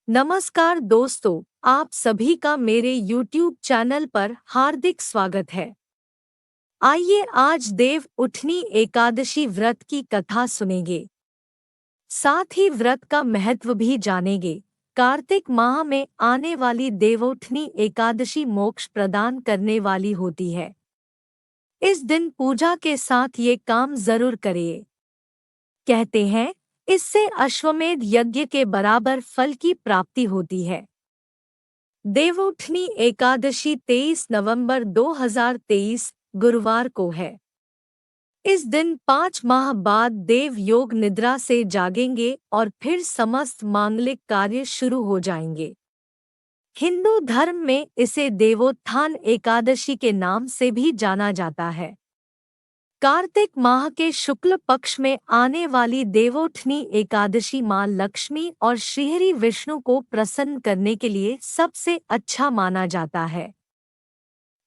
नमस्कार दोस्तों, आप सभी का मेरे YouTube चैनल पर हार्दिक स्वागत है। आइए आज देव उठनी एकादशी व्रत की कथा सुनेंगे। साथ ही व्रत का महत्व भी जानेंगे। कार्तिक माह में आने वाली देवउठनी एकादशी मोक्ष प्रदान करने वाली होती है। इस दिन पूजा के साथ ये काम जरूर करिए। कहते हैं, इससे अश्वमेध यज्ञ के बराबर फल की प्राप्ति होती है। देवउठनी एकादशी 23 नवंबर 2023 गुरुवार को है। इस दिन 5 माह बाद देव योग निद्रा से जागेंगे और फिर समस्त मांगलिक कार्य शुरू हो जाएंगे। हिंदू धर्म में इसे देवोत्थान एकादशी के नाम से भी जाना जाता है। कार्तिक माह के शुक्ल पक्ष में आने वाली देवोठनी एकादशी मां लक्ष्मी और श्रीहरि विष्णु को प्रसन्न करने के लिए सबसे अच्छा माना जाता है।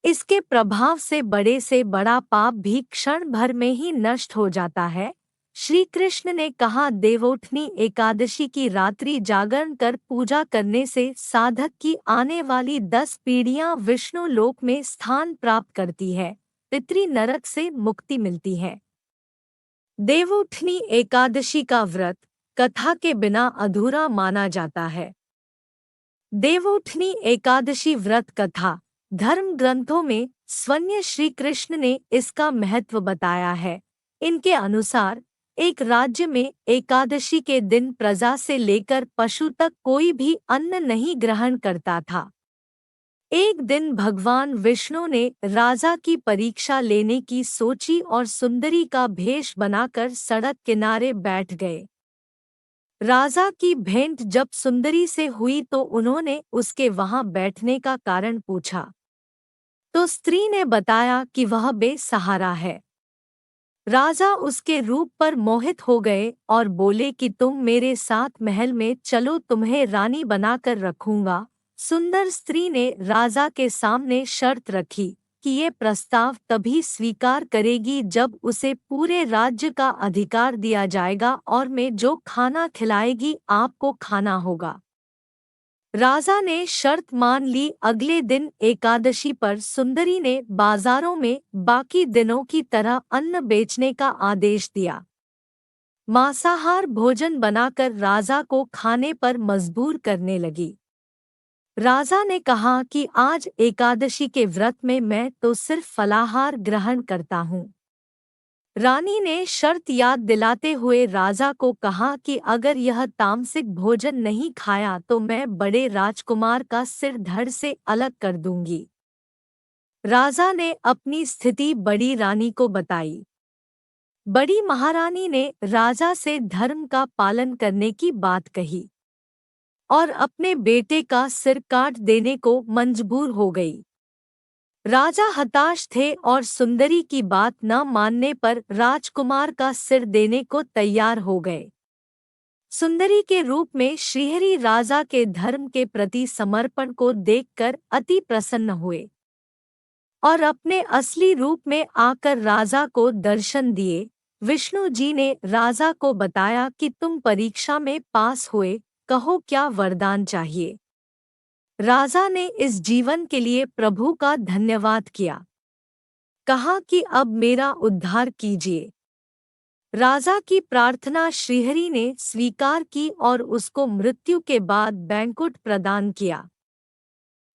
इसके प्रभाव से बड़ा पाप भी क्षण भर में ही नष्ट हो जाता है। श्री कृष्ण ने कहा, देवोठनी एकादशी की रात्रि जागरण कर पूजा करने से साधक की आने वाली 10 पीढ़ियां विष्णु लोक में स्थान प्राप्त करती है, पितृ नरक से मुक्ति मिलती है। देवउठनी एकादशी का व्रत कथा के बिना अधूरा माना जाता है। देवउठनी एकादशी व्रत कथा धर्म ग्रंथों में स्वयं श्री कृष्ण ने इसका महत्व बताया है। इनके अनुसार एक राज्य में एकादशी के दिन प्रजा से लेकर पशु तक कोई भी अन्न नहीं ग्रहण करता था। एक दिन भगवान विष्णु ने राजा की परीक्षा लेने की सोची और सुंदरी का भेष बनाकर सड़क किनारे बैठ गए। राजा की भेंट जब सुंदरी से हुई तो उन्होंने उसके वहां बैठने का कारण पूछा, तो स्त्री ने बताया कि वह बेसहारा है। राजा उसके रूप पर मोहित हो गए और बोले कि तुम मेरे साथ महल में चलो, तुम्हें रानी बनाकर रखूंगा। सुंदर स्त्री ने राजा के सामने शर्त रखी कि ये प्रस्ताव तभी स्वीकार करेगी जब उसे पूरे राज्य का अधिकार दिया जाएगा और मैं जो खाना खिलाएगी आपको खाना होगा। राजा ने शर्त मान ली। अगले दिन एकादशी पर सुंदरी ने बाजारों में बाकी दिनों की तरह अन्न बेचने का आदेश दिया। मांसाहार भोजन बनाकर राजा को खाने पर मजबूर करने लगी। राजा ने कहा कि आज एकादशी के व्रत में मैं तो सिर्फ फलाहार ग्रहण करता हूँ। रानी ने शर्त याद दिलाते हुए राजा को कहा कि अगर यह तामसिक भोजन नहीं खाया तो मैं बड़े राजकुमार का सिर धड़ से अलग कर दूंगी। राजा ने अपनी स्थिति बड़ी रानी को बताई। बड़ी महारानी ने राजा से धर्म का पालन करने की बात कही और अपने बेटे का सिर काट देने को मजबूर हो गई। राजा हताश थे और सुंदरी की बात न मानने पर राजकुमार का सिर देने को तैयार हो गए। सुंदरी के रूप में श्रीहरि राजा के धर्म के प्रति समर्पण को देखकर अति प्रसन्न हुए और अपने असली रूप में आकर राजा को दर्शन दिए। विष्णु जी ने राजा को बताया कि तुम परीक्षा में पास हुए, कहो क्या वरदान चाहिए। राजा ने इस जीवन के लिए प्रभु का धन्यवाद किया। कहा कि अब मेरा उद्धार कीजिए। राजा की प्रार्थना श्रीहरि ने स्वीकार की और उसको मृत्यु के बाद बैंकुट प्रदान किया।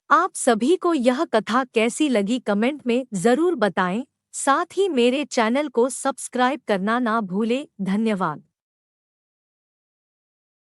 आप सभी को यह कथा कैसी लगी कमेंट में जरूर बताएं। साथ ही मेरे चैनल को सब्सक्राइब करना ना भूलें। धन्यवाद।